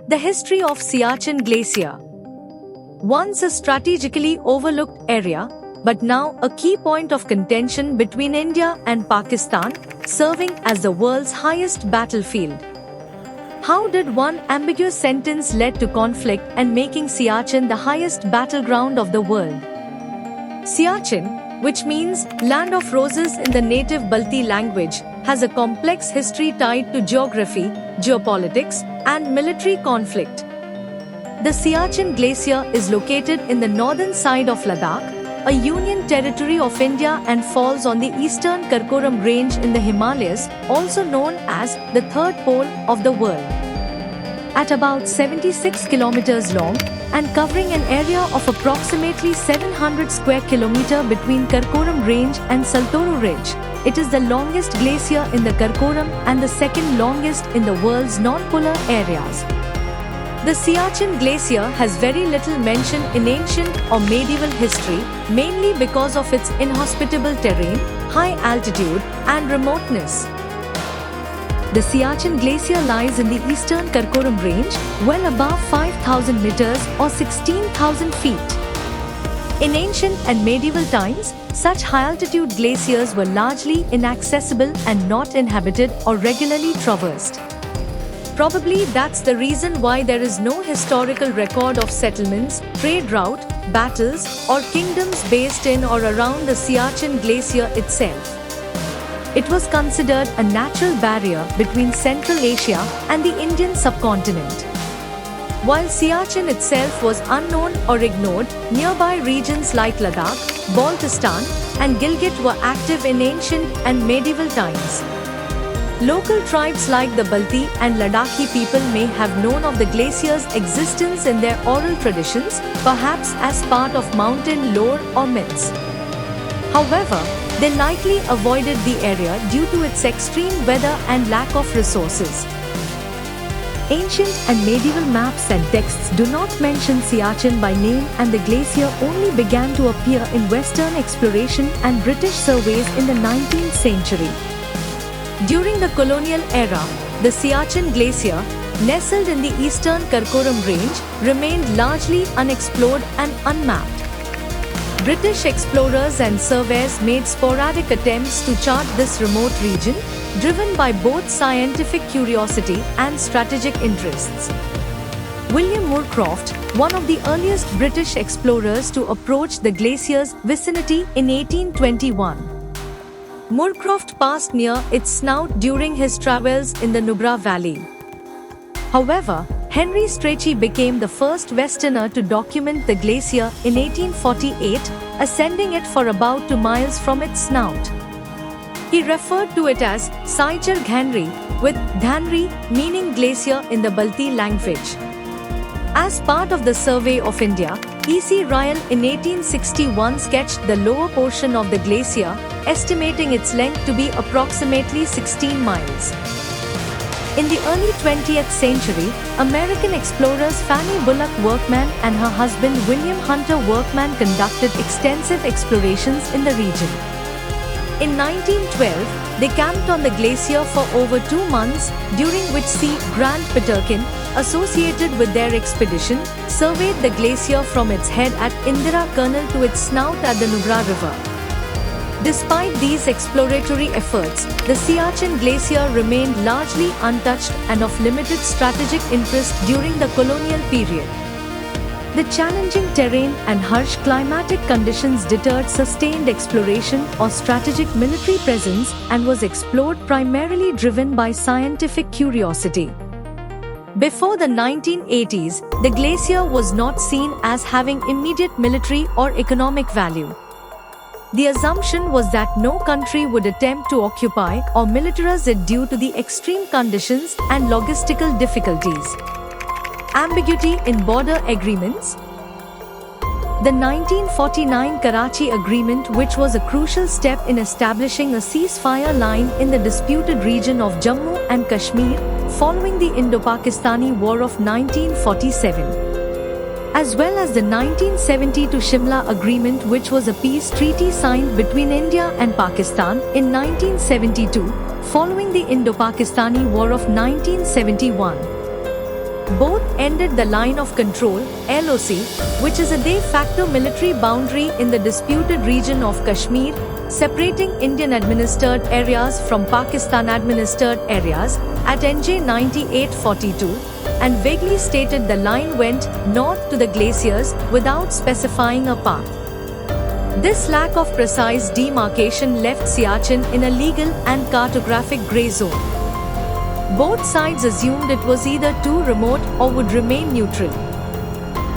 The history of Siachen Glacier. Once a strategically overlooked area, but now a key point of contention between India and Pakistan, serving as the world's highest battlefield. How did one ambiguous sentence lead to conflict and making Siachen the highest battleground of the world? Siachen, which means land of roses in the native Balti language, has a complex history tied to geography, geopolitics, and military conflict. The Siachen Glacier is located in the northern side of Ladakh, a union territory of India, and falls on the eastern Karakoram range in the Himalayas, also known as the third pole of the world. At about 76 kilometers long and covering an area of approximately 700 square kilometers between Karakoram range and Saltoro ridge, it is the longest glacier in the Karakoram and the second longest in the world's non-polar areas. The Siachen Glacier has very little mention in ancient or medieval history, mainly because of its inhospitable terrain, high altitude, and remoteness. The Siachen Glacier lies in the eastern Karakoram range, well above 5,000 meters or 16,000 feet. In ancient and medieval times, such high-altitude glaciers were largely inaccessible and not inhabited or regularly traversed. Probably that's the reason why there is no historical record of settlements, trade route, battles, or kingdoms based in or around the Siachen Glacier itself. It was considered a natural barrier between Central Asia and the Indian subcontinent. While Siachen itself was unknown or ignored, nearby regions like Ladakh, Baltistan, and Gilgit were active in ancient and medieval times. Local tribes like the Balti and Ladakhi people may have known of the glacier's existence in their oral traditions, perhaps as part of mountain lore or myths. However, they likely avoided the area due to its extreme weather and lack of resources. Ancient and medieval maps and texts do not mention Siachen by name, and the glacier only began to appear in Western exploration and British surveys in the 19th century. During the colonial era, the Siachen Glacier, nestled in the eastern Karakoram range, remained largely unexplored and unmapped. British explorers and surveyors made sporadic attempts to chart this remote region, driven by both scientific curiosity and strategic interests. William Moorcroft, one of the earliest British explorers to approach the glacier's vicinity in 1821. Moorcroft passed near its snout during his travels in the Nubra Valley. However, Henry Strachey became the first Westerner to document the glacier in 1848, ascending it for about 2 miles from its snout. He referred to it as Saichar Ghanri, with Dhanri meaning glacier in the Balti language. As part of the Survey of India, E.C. Ryle in 1861 sketched the lower portion of the glacier, estimating its length to be approximately 16 miles. In the early 20th century, American explorers Fanny Bullock Workman and her husband William Hunter Workman conducted extensive explorations in the region. In 1912, they camped on the glacier for over 2 months, during which C. Grant Peterkin, associated with their expedition, surveyed the glacier from its head at Indira Kernel to its snout at the Nubra River. Despite these exploratory efforts, the Siachen Glacier remained largely untouched and of limited strategic interest during the colonial period. The challenging terrain and harsh climatic conditions deterred sustained exploration or strategic military presence, and was explored primarily driven by scientific curiosity. Before the 1980s, the glacier was not seen as having immediate military or economic value. The assumption was that no country would attempt to occupy or militarize it due to the extreme conditions and logistical difficulties. Ambiguity in border agreements. The 1949 Karachi Agreement, which was a crucial step in establishing a ceasefire line in the disputed region of Jammu and Kashmir, following the Indo-Pakistani War of 1947. As well as the 1972 Shimla Agreement, which was a peace treaty signed between India and Pakistan in 1972, following the Indo-Pakistani War of 1971. Both ended the line of control (LOC), which is a de facto military boundary in the disputed region of Kashmir, separating Indian-administered areas from Pakistan-administered areas at NJ 9842, and vaguely stated the line went north to the glaciers without specifying a path. This lack of precise demarcation left Siachen in a legal and cartographic grey zone. Both sides assumed it was either too remote or would remain neutral.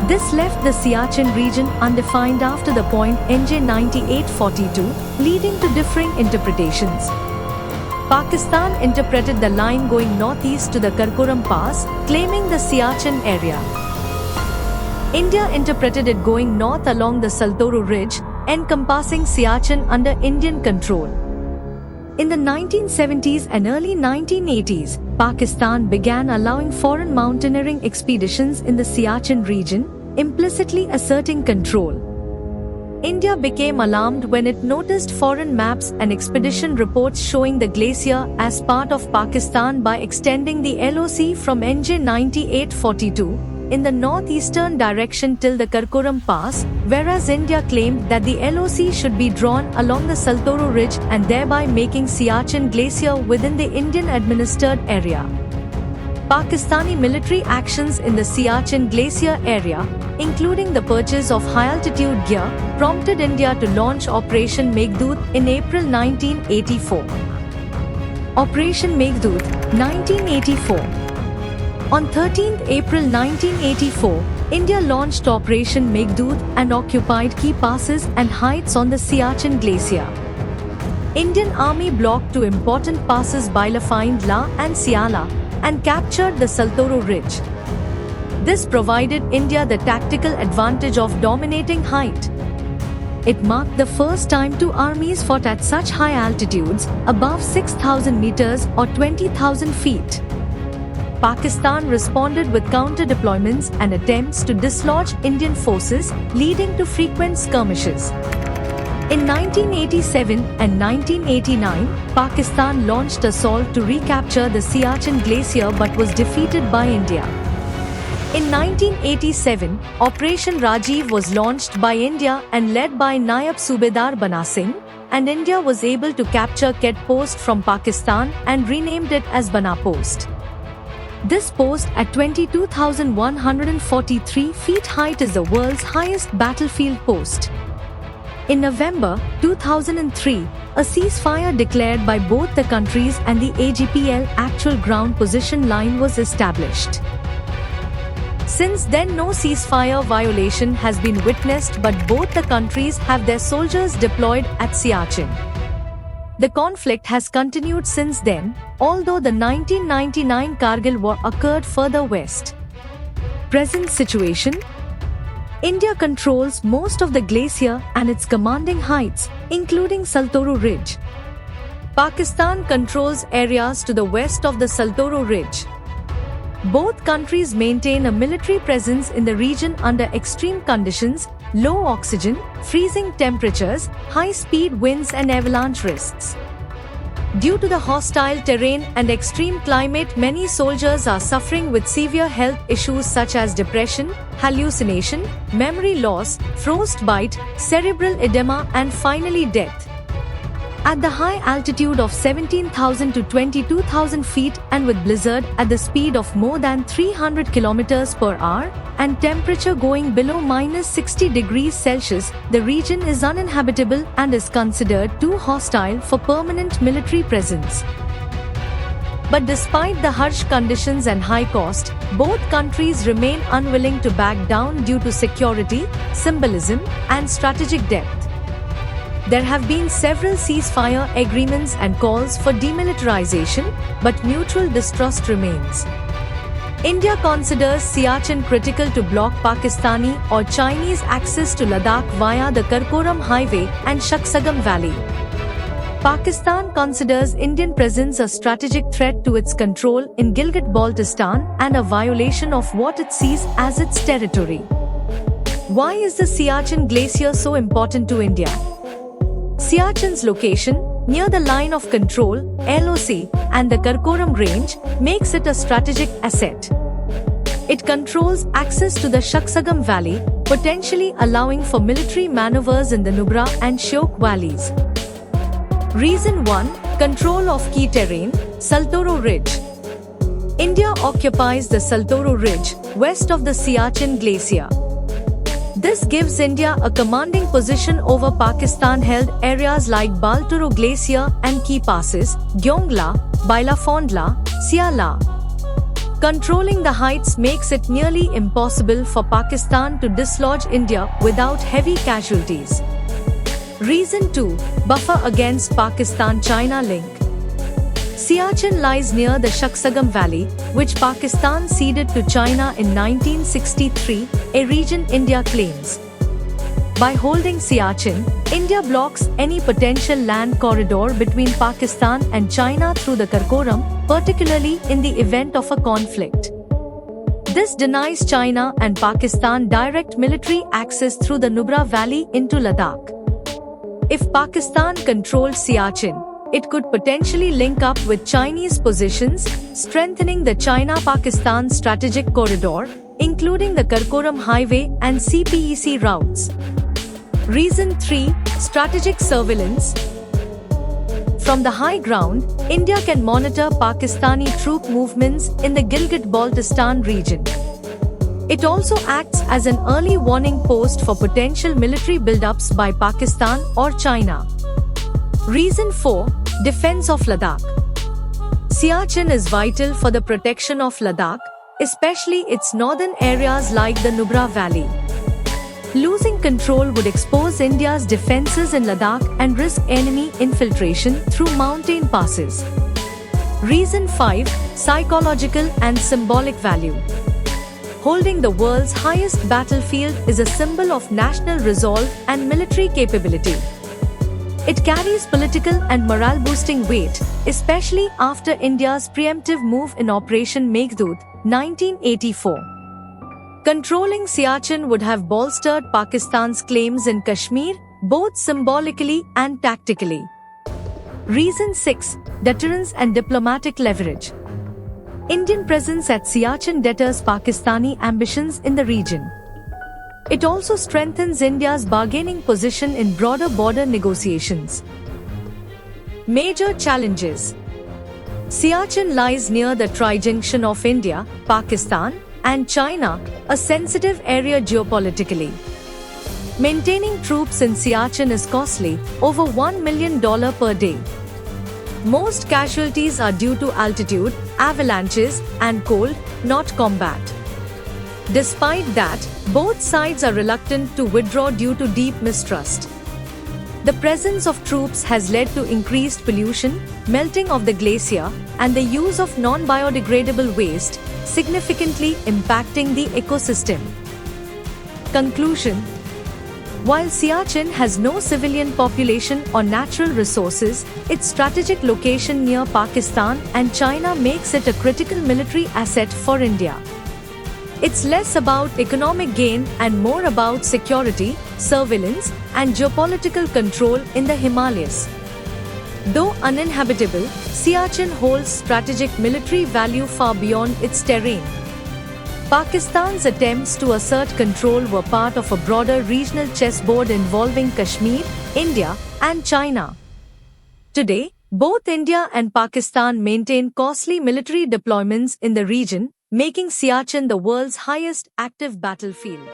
This left the Siachen region undefined after the point NJ 9842, leading to differing interpretations. Pakistan interpreted the line going northeast to the Karakoram Pass, claiming the Siachen area. India interpreted it going north along the Saltoro Ridge, encompassing Siachen under Indian control. In the 1970s and early 1980s, Pakistan began allowing foreign mountaineering expeditions in the Siachen region, implicitly asserting control. India became alarmed when it noticed foreign maps and expedition reports showing the glacier as part of Pakistan by extending the LOC from NJ 9842 in the northeastern direction till the Karakoram Pass, whereas India claimed that the LOC should be drawn along the Saltoro Ridge and thereby making Siachen Glacier within the Indian-administered area. Pakistani military actions in the Siachen Glacier area, including the purchase of high-altitude gear, prompted India to launch Operation Meghdoot in April 1984. Operation Meghdoot, 1984. On 13 April 1984, India launched Operation Meghdoot and occupied key passes and heights on the Siachen Glacier. Indian Army blocked two important passes Bilafind La and Siala and captured the Saltoro Ridge. This provided India the tactical advantage of dominating height. It marked the first time two armies fought at such high altitudes, above 6,000 meters or 20,000 feet. Pakistan responded with counter-deployments and attempts to dislodge Indian forces, leading to frequent skirmishes. In 1987 and 1989, Pakistan launched assault to recapture the Siachen Glacier but was defeated by India. In 1987, Operation Rajiv was launched by India and led by Nayab Subedar Bana Singh, and India was able to capture Ket Post from Pakistan and renamed it as Bana Post. This post at 22,143 feet height is the world's highest battlefield post. In November 2003, a ceasefire declared by both the countries and the AGPL actual ground position line was established. Since then, no ceasefire violation has been witnessed, but both the countries have their soldiers deployed at Siachen. The conflict has continued since then, although the 1999 Kargil War occurred further west. Present situation: India controls most of the glacier and its commanding heights, including Saltoro Ridge. Pakistan controls areas to the west of the Saltoro Ridge. Both countries maintain a military presence in the region under extreme conditions, low oxygen, freezing temperatures, high-speed winds and avalanche risks. Due to the hostile terrain and extreme climate, many soldiers are suffering with severe health issues such as depression, hallucination, memory loss, frostbite, cerebral edema and finally death. At the high altitude of 17,000 to 22,000 feet and with blizzard at the speed of more than 300 km per hour and temperature going below -60 degrees Celsius, the region is uninhabitable and is considered too hostile for permanent military presence. But despite the harsh conditions and high cost, both countries remain unwilling to back down due to security, symbolism, and strategic depth. There have been several ceasefire agreements and calls for demilitarization, but mutual distrust remains. India considers Siachen critical to block Pakistani or Chinese access to Ladakh via the Karakoram Highway and Shaksagam Valley. Pakistan considers Indian presence a strategic threat to its control in Gilgit-Baltistan and a violation of what it sees as its territory. Why is the Siachen Glacier so important to India? Siachen's location, near the line of control, LOC, and the Karakoram Range, makes it a strategic asset. It controls access to the Shaksagam Valley, potentially allowing for military maneuvers in the Nubra and Shyok valleys. Reason 1. Control of key terrain, Saltoro Ridge. India occupies the Saltoro Ridge, west of the Siachen Glacier. This gives India a commanding position over Pakistan-held areas like Baltoro Glacier and key passes, Gyongla, Bailafondla, Siala. Controlling the heights makes it nearly impossible for Pakistan to dislodge India without heavy casualties. Reason 2. Buffer against Pakistan-China link. Siachen lies near the Shaksagam Valley, which Pakistan ceded to China in 1963, a region India claims. By holding Siachen, India blocks any potential land corridor between Pakistan and China through the Karakoram, particularly in the event of a conflict. This denies China and Pakistan direct military access through the Nubra Valley into Ladakh. If Pakistan controlled Siachen, it could potentially link up with Chinese positions, strengthening the China-Pakistan strategic corridor, including the Karakoram Highway and CPEC routes. Reason 3. Strategic surveillance. From the high ground, India can monitor Pakistani troop movements in the Gilgit-Baltistan region. It also acts as an early warning post for potential military buildups by Pakistan or China. Reason 4. Defense of Ladakh. Siachen is vital for the protection of Ladakh, especially its northern areas like the Nubra Valley. Losing control would expose India's defenses in Ladakh and risk enemy infiltration through mountain passes. Reason 5. Psychological and symbolic value. Holding the world's highest battlefield is a symbol of national resolve and military capability. It carries political and morale-boosting weight, especially after India's preemptive move in Operation Meghdoot, 1984. Controlling Siachen would have bolstered Pakistan's claims in Kashmir, both symbolically and tactically. Reason 6. Deterrence and diplomatic leverage. Indian presence at Siachen deters Pakistani ambitions in the region. It also strengthens India's bargaining position in broader border negotiations. Major challenges. Siachen lies near the tri-junction of India, Pakistan, and China, a sensitive area geopolitically. Maintaining troops in Siachen is costly, over $1 million per day. Most casualties are due to altitude, avalanches, and cold, not combat. Despite that, both sides are reluctant to withdraw due to deep mistrust. The presence of troops has led to increased pollution, melting of the glacier, and the use of non-biodegradable waste, significantly impacting the ecosystem. Conclusion. While Siachen has no civilian population or natural resources, its strategic location near Pakistan and China makes it a critical military asset for India. It's less about economic gain and more about security, surveillance, and geopolitical control in the Himalayas. Though uninhabitable, Siachen holds strategic military value far beyond its terrain. Pakistan's attempts to assert control were part of a broader regional chessboard involving Kashmir, India, and China. Today, both India and Pakistan maintain costly military deployments in the region, making Siachen the world's highest active battlefield.